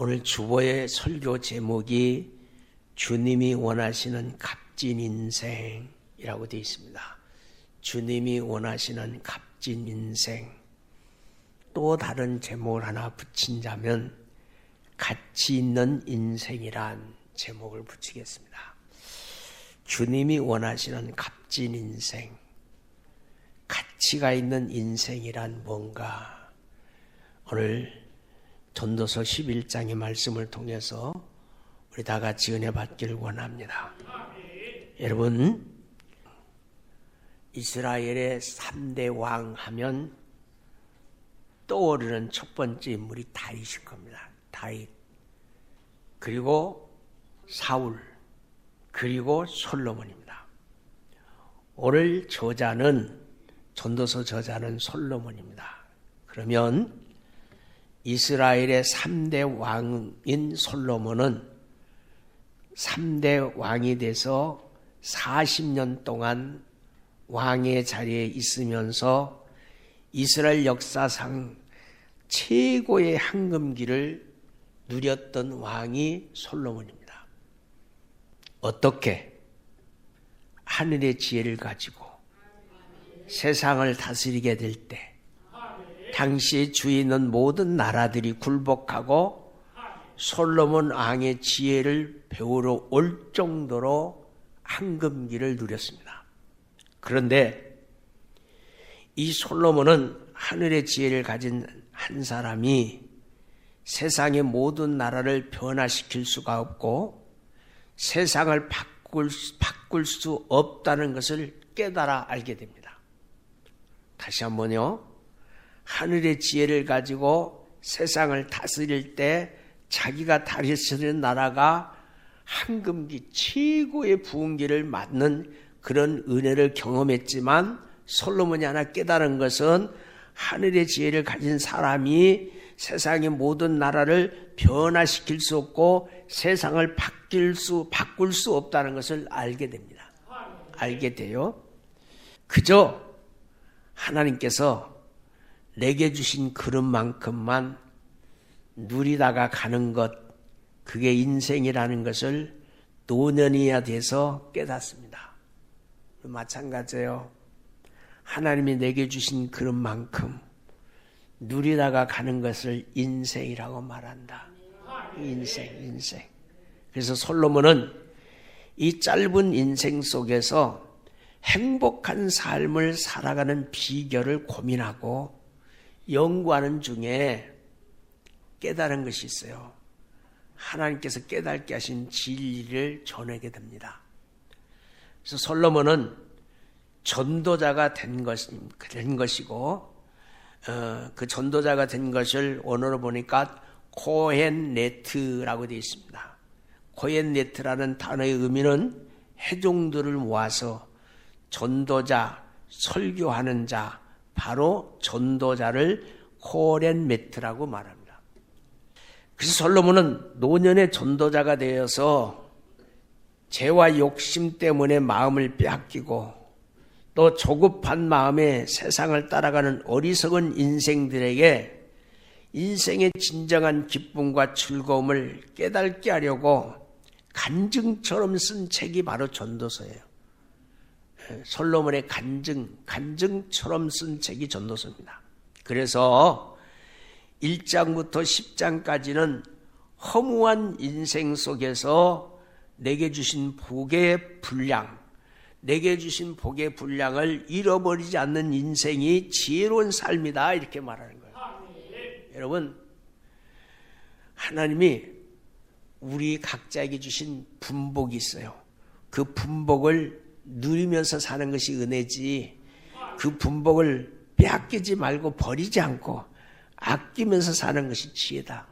오늘 주보의 설교 제목이 주님이 원하시는 값진 인생이라고 되어 있습니다. 주님이 원하시는 값진 인생. 또 다른 제목을 하나 붙인다면 가치 있는 인생이란 제목을 붙이겠습니다. 주님이 원하시는 값진 인생. 가치가 있는 인생이란 뭔가? 오늘 전도서 11장의 말씀을 통해서 우리 다 같이 은혜 받기를 원합니다. 여러분, 이스라엘의 3대 왕 하면 떠오르는 첫 번째 인물이 다윗일 겁니다. 다윗, 그리고 사울, 그리고 솔로몬입니다. 오늘 전도서 저자는 솔로몬입니다. 그러면 이스라엘의 3대 왕인 솔로몬은 3대 왕이 돼서 40년 동안 왕의 자리에 있으면서 이스라엘 역사상 최고의 황금기를 누렸던 왕이 솔로몬입니다. 어떻게? 하늘의 지혜를 가지고 세상을 다스리게 될 때 당시 주인은 모든 나라들이 굴복하고 솔로몬 왕의 지혜를 배우러 올 정도로 황금기를 누렸습니다. 그런데 이 솔로몬은 하늘의 지혜를 가진 한 사람이 세상의 모든 나라를 변화시킬 수가 없고 세상을 바꿀 수 없다는 것을 깨달아 알게 됩니다. 다시 한번요. 하늘의 지혜를 가지고 세상을 다스릴 때 자기가 다스리는 나라가 황금기 최고의 부흥기를 맞는 그런 은혜를 경험했지만 솔로몬이 하나 깨달은 것은 하늘의 지혜를 가진 사람이 세상의 모든 나라를 변화시킬 수 없고 세상을 바꿀 수 없다는 것을 알게 됩니다. 알게 돼요. 그저 하나님께서 내게 주신 그릇만큼만 누리다가 가는 것, 그게 인생이라는 것을 노년이야 돼서 깨닫습니다. 마찬가지예요. 하나님이 내게 주신 그릇만큼 누리다가 가는 것을 인생이라고 말한다. 인생. 그래서 솔로몬은 이 짧은 인생 속에서 행복한 삶을 살아가는 비결을 고민하고 연구하는 중에 깨달은 것이 있어요. 하나님께서 깨닫게 하신 진리를 전하게 됩니다. 그래서 솔로몬은 전도자가 된 것이고 그 전도자가 된 것을 원어로 보니까 코헨네트라고 되어 있습니다. 코헨네트라는 단어의 의미는 회종들을 모아서 전도자, 설교하는 자, 바로 전도자를 코헨네트라고 말합니다. 그래서 솔로몬은 노년의 전도자가 되어서 죄와 욕심 때문에 마음을 빼앗기고 또 조급한 마음에 세상을 따라가는 어리석은 인생들에게 인생의 진정한 기쁨과 즐거움을 깨닫게 하려고 간증처럼 쓴 책이 바로 전도서예요. 솔로몬의 간증처럼 쓴 책이 전도서입니다. 그래서 1장부터 10장까지는 허무한 인생 속에서 내게 주신 복의 분량, 내게 주신 복의 분량을 잃어버리지 않는 인생이 지혜로운 삶이다, 이렇게 말하는 거예요. 여러분, 하나님이 우리 각자에게 주신 분복이 있어요. 그 분복을 누리면서 사는 것이 은혜지, 그 분복을 빼앗기지 말고 버리지 않고 아끼면서 사는 것이 지혜다.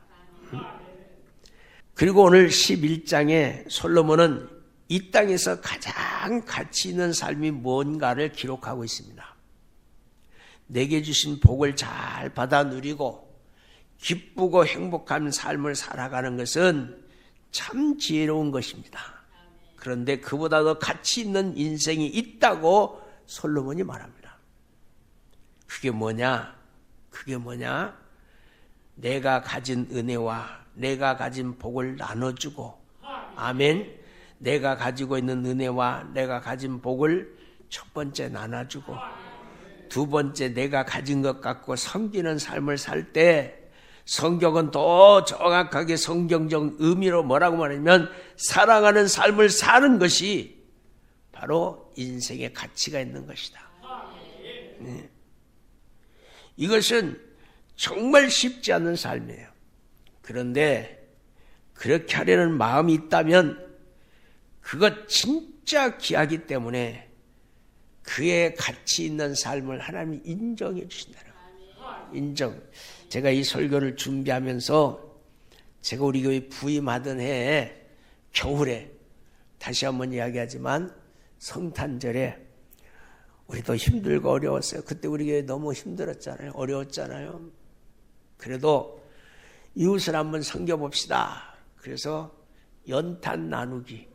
그리고 오늘 11장에 솔로몬은 이 땅에서 가장 가치 있는 삶이 뭔가를 기록하고 있습니다. 내게 주신 복을 잘 받아 누리고 기쁘고 행복한 삶을 살아가는 것은 참 지혜로운 것입니다. 그런데 그보다 더 가치 있는 인생이 있다고 솔로몬이 말합니다. 그게 뭐냐? 내가 가진 은혜와 내가 가진 복을 나눠주고, 아멘. 내가 가지고 있는 은혜와 내가 가진 복을 첫 번째 나눠주고, 두 번째 내가 가진 것 갖고 섬기는 삶을 살 때, 성경은 더 정확하게 성경적 의미로 뭐라고 말하냐면 사랑하는 삶을 사는 것이 바로 인생의 가치가 있는 것이다. 네. 이것은 정말 쉽지 않은 삶이에요. 그런데 그렇게 하려는 마음이 있다면 그것 진짜 귀하기 때문에 그의 가치 있는 삶을 하나님이 인정해 주신다는 거예요. 인정. 제가 이 설교를 준비하면서 제가 우리 교회 부임하던 해에 겨울에 다시 한번 이야기하지만 성탄절에 우리도 힘들고 어려웠어요. 그때 우리 교회 너무 힘들었잖아요. 어려웠잖아요. 그래도 이웃을 한번 섬겨봅시다. 그래서 연탄 나누기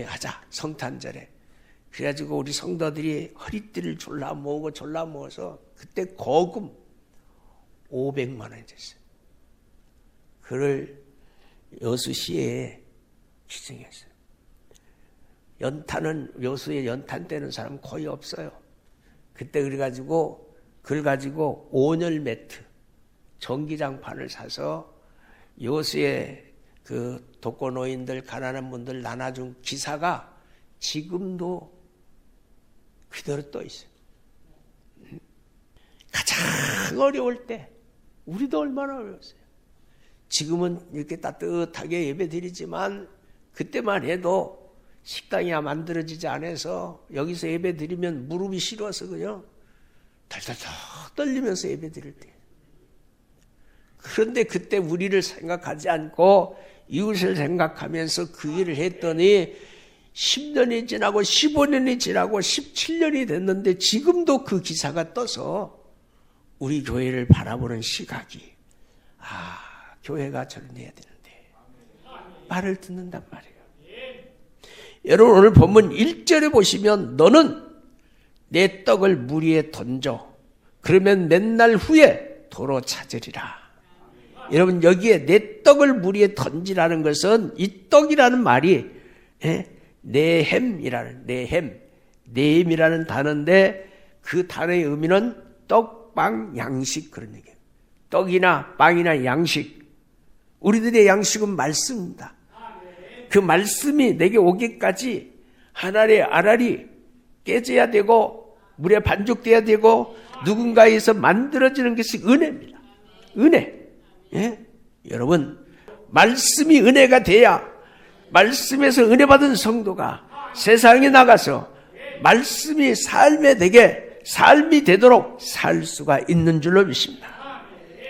하자. 성탄절에. 그래가지고 우리 성도들이 허리띠를 졸라 모아서 그때 거금 500만 원이 됐어요. 그를 여수시에 기증했어요. 연탄은 여수에 연탄 떼는 사람 거의 없어요. 그때 그걸 가지고 온열 매트, 전기장판을 사서 여수에 그 독거노인들, 가난한 분들 나눠준 기사가 지금도 그대로 떠 있어요. 가장 어려울 때 우리도 얼마나 어려웠어요. 지금은 이렇게 따뜻하게 예배 드리지만 그때만 해도 식당이 만들어지지 않아서 여기서 예배 드리면 무릎이 시려서 그냥 달달달 떨리면서 예배 드릴 때. 그런데 그때 우리를 생각하지 않고 이웃을 생각하면서 그 일을 했더니 10년이 지나고 15년이 지나고 17년이 됐는데 지금도 그 기사가 떠서 우리 교회를 바라보는 시각이 교회가 저런 해야 되는데 말을 듣는단 말이에요. 여러분 오늘 본문 1절에 보시면 너는 내 떡을 물 위에 던져 그러면 몇 날 후에 도로 찾으리라. 여러분 여기에 내 떡을 물 위에 던지라는 것은 이 떡이라는 말이 네햄이라는 단어인데 그 단어의 의미는 떡, 빵, 양식 그런 얘기예요. 떡이나 빵이나 양식. 우리들의 양식은 말씀입니다. 그 말씀이 내게 오기까지 하늘의 알알이 깨져야 되고 물에 반죽돼야 되고 누군가에서 만들어지는 것이 은혜입니다. 은혜. 예? 여러분 말씀이 은혜가 돼야 말씀에서 은혜 받은 성도가 세상에 나가서 말씀이 삶이 되도록 살 수가 있는 줄로 믿습니다.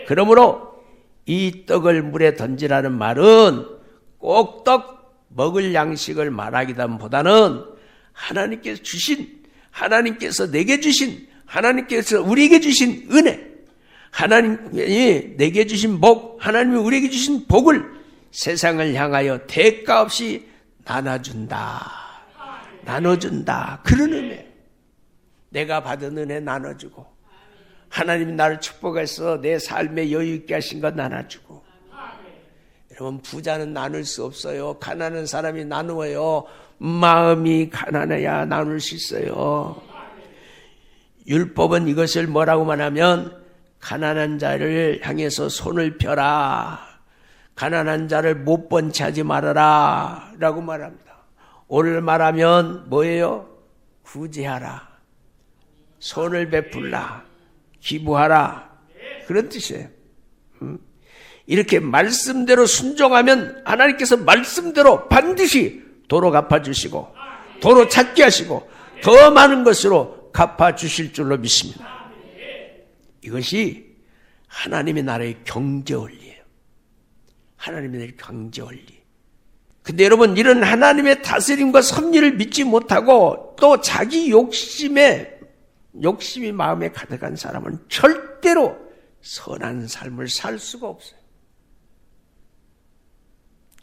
그러므로 이 떡을 물에 던지라는 말은 꼭 떡 먹을 양식을 말하기보다는 하나님께서 내게 주신 하나님께서 우리에게 주신 은혜, 하나님이 내게 주신 복, 하나님이 우리에게 주신 복을 세상을 향하여 대가 없이 나눠준다. 그런 의미. 내가 받은 은혜 나눠주고 하나님이 나를 축복해서 내 삶에 여유 있게 하신 것 나눠주고. 여러분 부자는 나눌 수 없어요. 가난한 사람이 나누어요. 마음이 가난해야 나눌 수 있어요. 율법은 이것을 뭐라고 말하면 가난한 자를 향해서 손을 펴라. 가난한 자를 못 본 채 하지 말아라 라고 말합니다. 오늘 말하면 뭐예요? 구제하라. 손을 베풀라. 기부하라. 그런 뜻이에요. 이렇게 말씀대로 순종하면 하나님께서 말씀대로 반드시 도로 갚아주시고 도로 찾게 하시고 더 많은 것으로 갚아주실 줄로 믿습니다. 이것이 하나님의 나라의 경제 원리예요. 하나님의 나라의 경제 원리. 근데 여러분 이런 하나님의 다스림과 섭리를 믿지 못하고 또 자기 욕심이 마음에 가득한 사람은 절대로 선한 삶을 살 수가 없어요.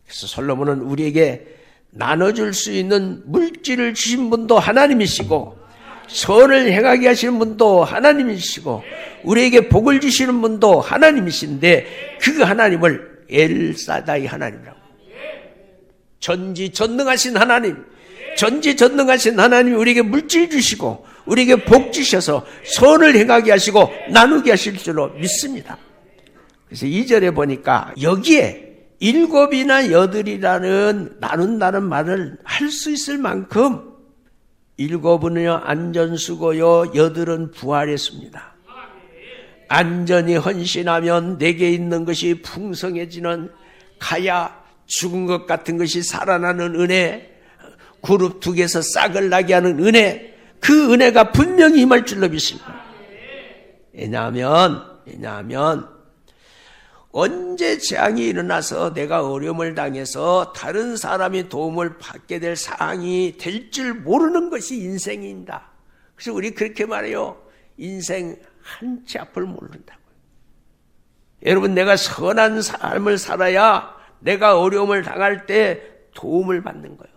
그래서 솔로몬은 우리에게 나눠줄 수 있는 물질을 주신 분도 하나님이시고 선을 행하게 하시는 분도 하나님이시고 우리에게 복을 주시는 분도 하나님이신데 그 하나님을 엘사다이 하나님이라고. 전지전능하신 하나님, 전지전능하신 하나님이 우리에게 물질 주시고 우리에게 복 주셔서 선을 행하게 하시고 나누게 하실 줄로 믿습니다. 그래서 2절에 보니까 여기에 7이나 8이라는 나눈다는 말을 할 수 있을 만큼 7은요 안전수고요 8은 부활했습니다. 안전히 헌신하면 내게 있는 것이 풍성해지는 가야 죽은 것 같은 것이 살아나는 은혜, 그룹 둑에서 싹을 나게 하는 은혜, 그 은혜가 분명히 임할 줄로 믿습니다. 왜냐하면 언제 재앙이 일어나서 내가 어려움을 당해서 다른 사람이 도움을 받게 될 상황이 될 줄 모르는 것이 인생입니다. 그래서 우리 그렇게 말해요. 인생 한 치 앞을 모른다고요. 여러분, 내가 선한 삶을 살아야 내가 어려움을 당할 때 도움을 받는 거예요.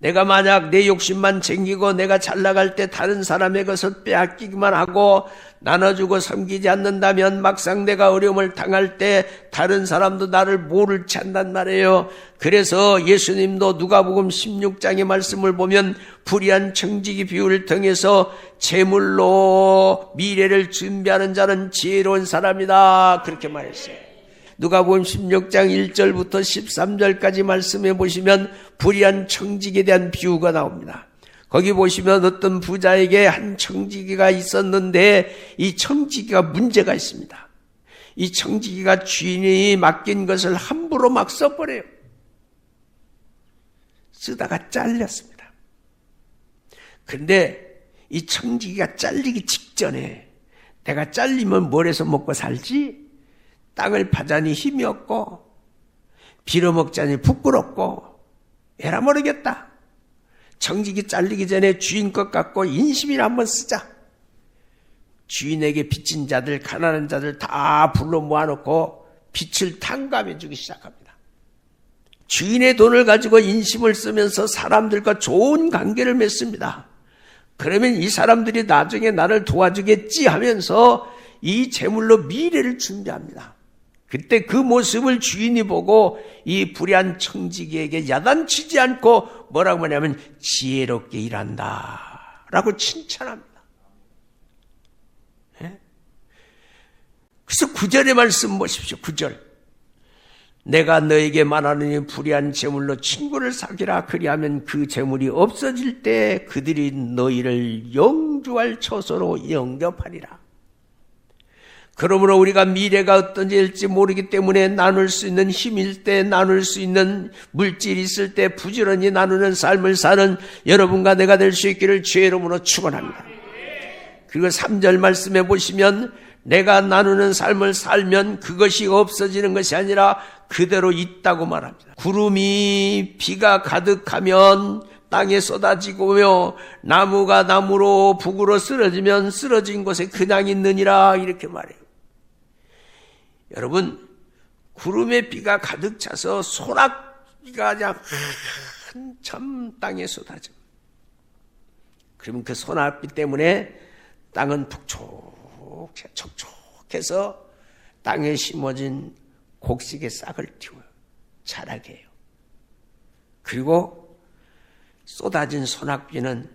내가 만약 내 욕심만 챙기고 내가 잘 나갈 때 다른 사람의 것을 빼앗기기만 하고 나눠주고 섬기지 않는다면 막상 내가 어려움을 당할 때 다른 사람도 나를 모를 지 않단 말이에요. 그래서 예수님도 누가복음 16장의 말씀을 보면 불의한 청지기 비유를 통해서 재물로 미래를 준비하는 자는 지혜로운 사람이다, 그렇게 말했어요. 누가복음 16장 1절부터 13절까지 말씀해 보시면 불의한 청지기에 대한 비유가 나옵니다. 거기 보시면 어떤 부자에게 한 청지기가 있었는데 이 청지기가 문제가 있습니다. 이 청지기가 주인이 맡긴 것을 함부로 막 써버려요. 쓰다가 잘렸습니다. 그런데 이 청지기가 잘리기 직전에 내가 잘리면 뭘 해서 먹고 살지? 땅을 파자니 힘이 없고 빌어먹자니 부끄럽고 에라 모르겠다. 청지기 잘리기 전에 주인 것 갖고 인심이나 한번 쓰자. 주인에게 빚진 자들, 가난한 자들 다 불러 모아놓고 빚을 탕감해 주기 시작합니다. 주인의 돈을 가지고 인심을 쓰면서 사람들과 좋은 관계를 맺습니다. 그러면 이 사람들이 나중에 나를 도와주겠지 하면서 이 재물로 미래를 준비합니다. 그때 그 모습을 주인이 보고 이 불의한 청지기에게 야단치지 않고 뭐라고 하냐면 지혜롭게 일한다 라고 칭찬합니다. 그래서 9절의 말씀 보십시오. 9절. 내가 너에게 말하느니 불의한 재물로 친구를 사귀라. 그리하면 그 재물이 없어질 때 그들이 너희를 영주할 처소로 영접하리라. 그러므로 우리가 미래가 어떤지 될지 모르기 때문에 나눌 수 있는 힘일 때, 나눌 수 있는 물질이 있을 때 부지런히 나누는 삶을 사는 여러분과 내가 될 수 있기를 주의 이름으로 축원합니다. 그리고 3절 말씀해 보시면 내가 나누는 삶을 살면 그것이 없어지는 것이 아니라 그대로 있다고 말합니다. 구름이 비가 가득하면 땅에 쏟아지고며 나무가 나무로 북으로 쓰러지면 쓰러진 곳에 그냥 있느니라, 이렇게 말해요. 여러분, 구름에 비가 가득 차서 소낙비가 그냥 한참 땅에 쏟아져. 그러면 그 소낙비 때문에 땅은 촉촉해서 땅에 심어진 곡식의 싹을 틔워요. 자라게 해요. 그리고 쏟아진 소낙비는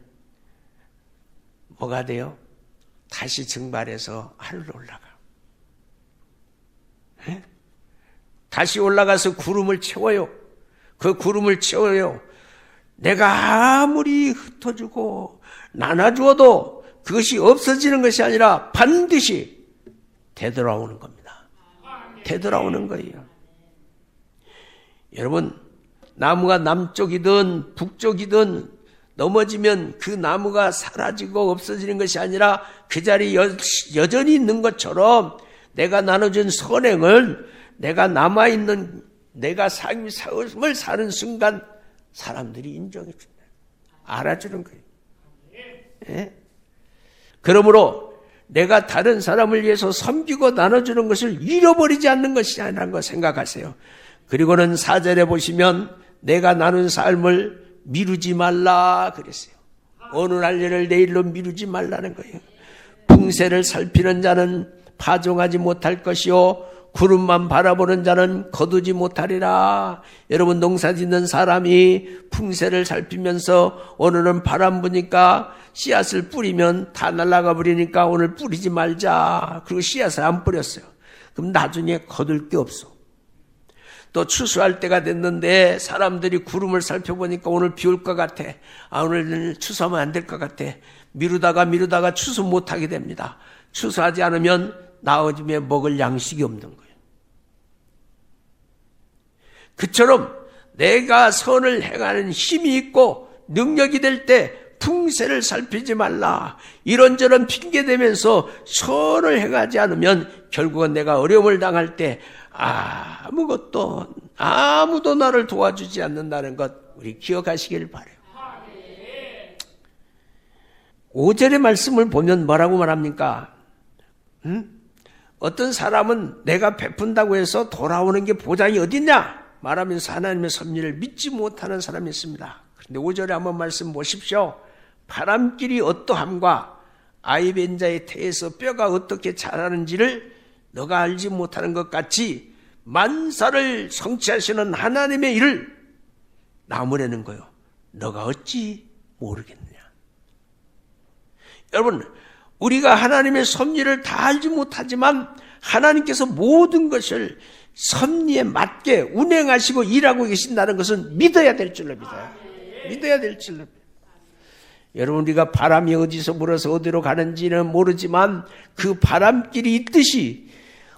뭐가 돼요? 다시 증발해서 하늘로 올라가. 다시 올라가서 구름을 채워요. 그 구름을 채워요. 내가 아무리 흩어주고 나눠주어도 그것이 없어지는 것이 아니라 반드시 되돌아오는 겁니다. 되돌아오는 거예요. 여러분, 나무가 남쪽이든 북쪽이든 넘어지면 그 나무가 사라지고 없어지는 것이 아니라 그 자리에 여전히 있는 것처럼 내가 나눠준 선행을 내가 남아있는 내가 삶을 사는 순간 사람들이 인정해 준다. 알아주는 거예요. 예? 그러므로 내가 다른 사람을 위해서 섬기고 나눠주는 것을 잃어버리지 않는 것이 아니라는 거 생각하세요. 그리고는 4절에 보시면 내가 나눈 삶을 미루지 말라 그랬어요. 오늘 할 일을 내일로 미루지 말라는 거예요. 풍세를 살피는 자는 파종하지 못할 것이요 구름만 바라보는 자는 거두지 못하리라. 여러분, 농사 짓는 사람이 풍세를 살피면서 오늘은 바람 부니까 씨앗을 뿌리면 다 날아가 버리니까 오늘 뿌리지 말자. 그리고 씨앗을 안 뿌렸어요. 그럼 나중에 거둘 게 없어. 또 추수할 때가 됐는데 사람들이 구름을 살펴보니까 오늘 비 올 것 같아. 오늘 추수하면 안 될 것 같아. 미루다가 추수 못하게 됩니다. 추수하지 않으면 나머지에 먹을 양식이 없는 거예요. 그처럼 내가 선을 행하는 힘이 있고 능력이 될 때 풍세를 살피지 말라. 이런저런 핑계대면서 선을 행하지 않으면 결국은 내가 어려움을 당할 때 아무도 나를 도와주지 않는다는 것 우리 기억하시길 바라요. 5절의 말씀을 보면 뭐라고 말합니까? 어떤 사람은 내가 베푼다고 해서 돌아오는 게 보장이 어딨냐? 말하면서 하나님의 섭리를 믿지 못하는 사람이 있습니다. 그런데 5절에 한번 말씀 보십시오. 바람길이 어떠함과 아이벤 자의 태에서 뼈가 어떻게 자라는지를 너가 알지 못하는 것 같이 만사를 성취하시는 하나님의 일을 나무라는 거요. 너가 어찌 모르겠느냐. 여러분, 우리가 하나님의 섭리를 다 알지 못하지만 하나님께서 모든 것을 섭리에 맞게 운행하시고 일하고 계신다는 것은 믿어야 될 줄로 믿어요. 믿어야 될 줄로 믿어요. 여러분, 우리가 바람이 어디서 불어서 어디로 가는지는 모르지만 그 바람길이 있듯이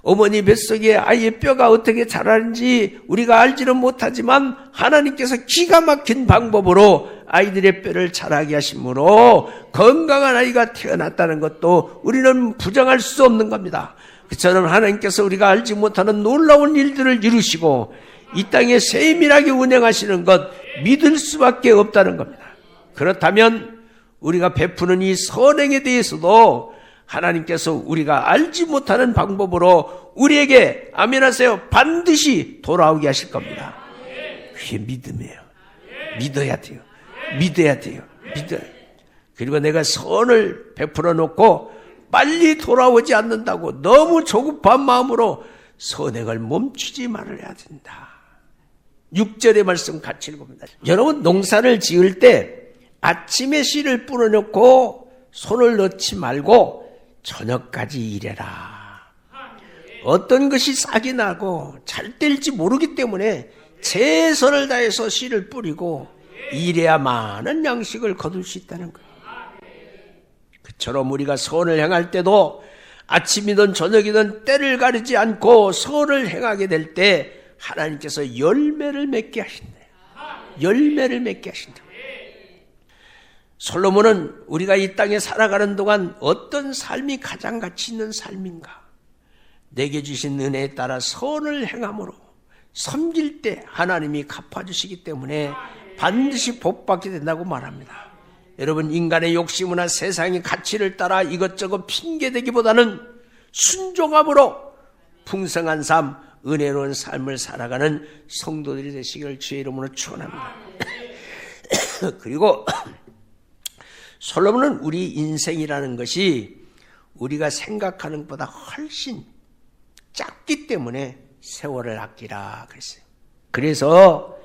어머니 뱃속에 아이의 뼈가 어떻게 자라는지 우리가 알지는 못하지만 하나님께서 기가 막힌 방법으로 아이들의 뼈를 자라게 하심으로 건강한 아이가 태어났다는 것도 우리는 부정할 수 없는 겁니다. 그처럼 하나님께서 우리가 알지 못하는 놀라운 일들을 이루시고 이 땅에 세밀하게 운행하시는 것 믿을 수밖에 없다는 겁니다. 그렇다면 우리가 베푸는 이 선행에 대해서도 하나님께서 우리가 알지 못하는 방법으로 우리에게 아멘하세요. 반드시 돌아오게 하실 겁니다. 그게 믿음이에요. 믿어야 돼요. 믿어야 돼요. 믿어야 돼요. 그리고 내가 선을 베풀어 놓고 빨리 돌아오지 않는다고 너무 조급한 마음으로 선행을 멈추지 말아야 된다. 6절의 말씀 같이 읽어봅니다. 여러분, 농사를 지을 때 아침에 씨를 뿌려놓고 손을 넣지 말고 저녁까지 일해라. 어떤 것이 싹이 나고 잘 될지 모르기 때문에 최선을 다해서 씨를 뿌리고 일해야 많은 양식을 거둘 수 있다는 거예요. 그처럼 우리가 선을 행할 때도 아침이든 저녁이든 때를 가리지 않고 선을 행하게 될 때 하나님께서 열매를 맺게 하신대요. 열매를 맺게 하신다. 솔로몬은 우리가 이 땅에 살아가는 동안 어떤 삶이 가장 가치 있는 삶인가? 내게 주신 은혜에 따라 선을 행함으로 섬길 때 하나님이 갚아주시기 때문에 반드시 복받게 된다고 말합니다. 여러분, 인간의 욕심이나 세상의 가치를 따라 이것저것 핑계대기보다는 순종함으로 풍성한 삶, 은혜로운 삶을 살아가는 성도들이 되시기를 주의 이름으로 축원합니다. 그리고 솔로몬은 우리 인생이라는 것이 우리가 생각하는 것보다 훨씬 짧기 때문에 세월을 아끼라 그랬어요. 그래서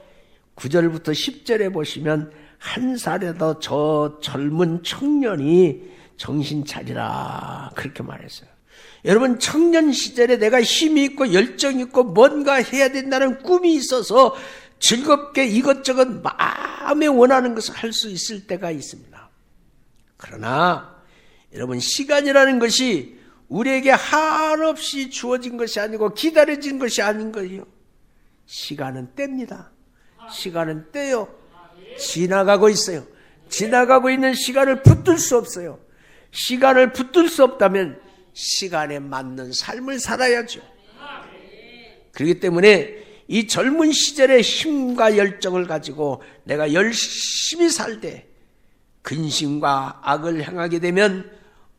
9절부터 10절에 보시면 한 살에도 저 젊은 청년이 정신 차리라 그렇게 말했어요. 여러분, 청년 시절에 내가 힘이 있고 열정이 있고 뭔가 해야 된다는 꿈이 있어서 즐겁게 이것저것 마음에 원하는 것을 할 수 있을 때가 있습니다. 그러나 여러분, 시간이라는 것이 우리에게 한없이 주어진 것이 아니고 기다려진 것이 아닌 거예요. 시간은 뗍니다. 시간은 떼요. 지나가고 있어요. 지나가고 있는 시간을 붙들 수 없어요. 시간을 붙들 수 없다면 시간에 맞는 삶을 살아야죠. 그렇기 때문에 이 젊은 시절의 힘과 열정을 가지고 내가 열심히 살 때 근심과 악을 행하게 되면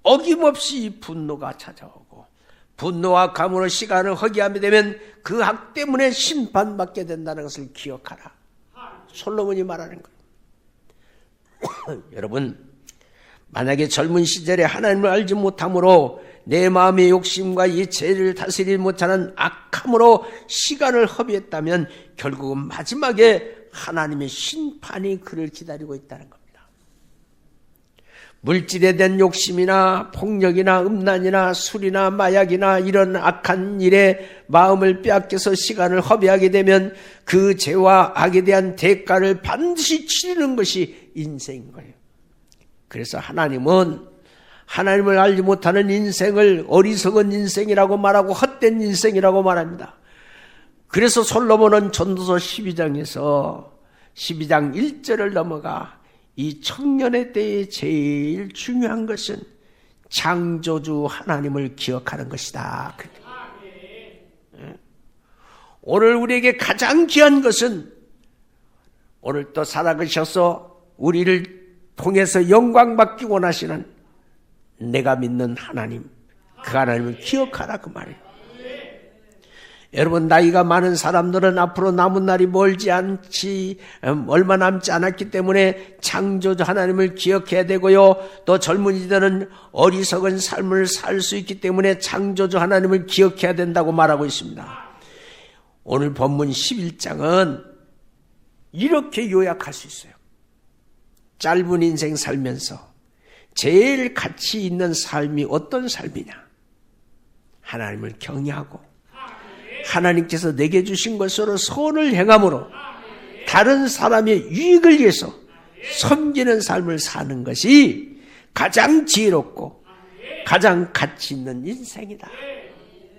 어김없이 분노가 찾아오고 분노와 감으로 시간을 허기하게 되면 그 악 때문에 심판받게 된다는 것을 기억하라. 솔로몬이 말하는 거예요. 여러분, 만약에 젊은 시절에 하나님을 알지 못함으로 내 마음의 욕심과 이 죄를 다스리지 못하는 악함으로 시간을 허비했다면 결국은 마지막에 하나님의 심판이 그를 기다리고 있다는 겁니다. 물질에 대한 욕심이나 폭력이나 음란이나 술이나 마약이나 이런 악한 일에 마음을 빼앗겨서 시간을 허비하게 되면 그 죄와 악에 대한 대가를 반드시 치르는 것이 인생인 거예요. 그래서 하나님은 하나님을 알지 못하는 인생을 어리석은 인생이라고 말하고 헛된 인생이라고 말합니다. 그래서 솔로몬은 전도서 12장에서 12장 1절을 넘어가 이 청년의 때에 제일 중요한 것은 창조주 하나님을 기억하는 것이다. 오늘 우리에게 가장 귀한 것은 오늘 또 살아계셔서 우리를 통해서 영광 받기 원하시는 내가 믿는 하나님, 그 하나님을 기억하라 그 말이에요. 여러분, 나이가 많은 사람들은 앞으로 남은 날이 멀지 않지, 얼마 남지 않았기 때문에 창조주 하나님을 기억해야 되고요. 또 젊은이들은 어리석은 삶을 살 수 있기 때문에 창조주 하나님을 기억해야 된다고 말하고 있습니다. 오늘 본문 11장은 이렇게 요약할 수 있어요. 짧은 인생 살면서 제일 가치 있는 삶이 어떤 삶이냐? 하나님을 경외하고 하나님께서 내게 주신 것으로 선을 행함으로 다른 사람의 유익을 위해서 섬기는 삶을 사는 것이 가장 지혜롭고 가장 가치 있는 인생이다.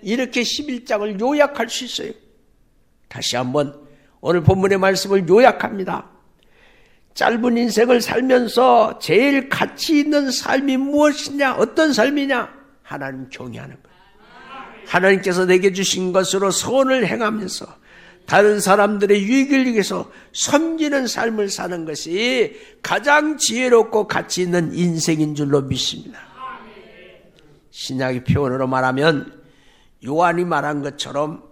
이렇게 11장을 요약할 수 있어요. 다시 한번 오늘 본문의 말씀을 요약합니다. 짧은 인생을 살면서 제일 가치 있는 삶이 무엇이냐? 어떤 삶이냐? 하나님 경외하는 거예요. 하나님께서 내게 주신 것으로 선을 행하면서 다른 사람들의 유익을 위해서 섬기는 삶을 사는 것이 가장 지혜롭고 가치 있는 인생인 줄로 믿습니다. 신약의 표현으로 말하면 요한이 말한 것처럼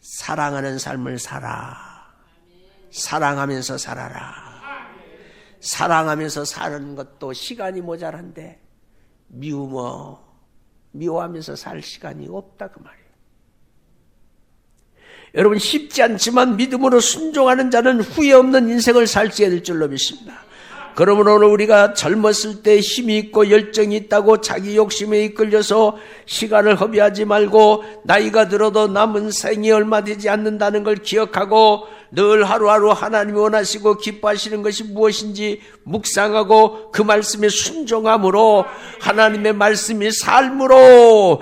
사랑하는 삶을 살아. 사랑하면서 살아라. 사랑하면서 사는 것도 시간이 모자란데 미워하면서 살 시간이 없다 그 말이에요. 여러분, 쉽지 않지만 믿음으로 순종하는 자는 후회 없는 인생을 살게 될 줄로 믿습니다. 그러므로 오늘 우리가 젊었을 때 힘이 있고 열정이 있다고 자기 욕심에 이끌려서 시간을 허비하지 말고 나이가 들어도 남은 생이 얼마 되지 않는다는 걸 기억하고 늘 하루하루 하나님이 원하시고 기뻐하시는 것이 무엇인지 묵상하고 그 말씀에 순종함으로 하나님의 말씀이 삶으로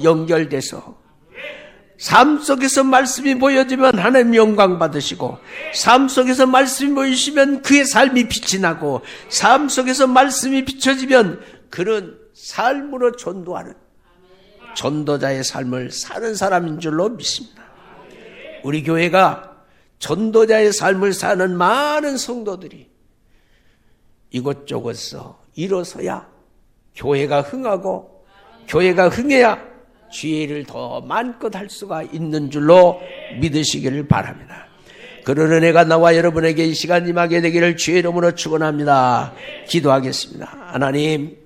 연결돼서 삶 속에서 말씀이 보여지면 하나님 영광 받으시고 삶 속에서 말씀이 보이시면 그의 삶이 빛이 나고 삶 속에서 말씀이 비춰지면 그런 삶으로 전도하는 전도자의 삶을 사는 사람인 줄로 믿습니다. 우리 교회가 전도자의 삶을 사는 많은 성도들이 이곳저곳서 일어서야 교회가 흥하고 교회가 흥해야 주의를 더 많고 할 수가 있는 줄로 믿으시기를 바랍니다. 그런 은혜가 나와 여러분에게 이 시간 임하게 되기를 주의 이름으로 축원합니다. 기도하겠습니다. 하나님,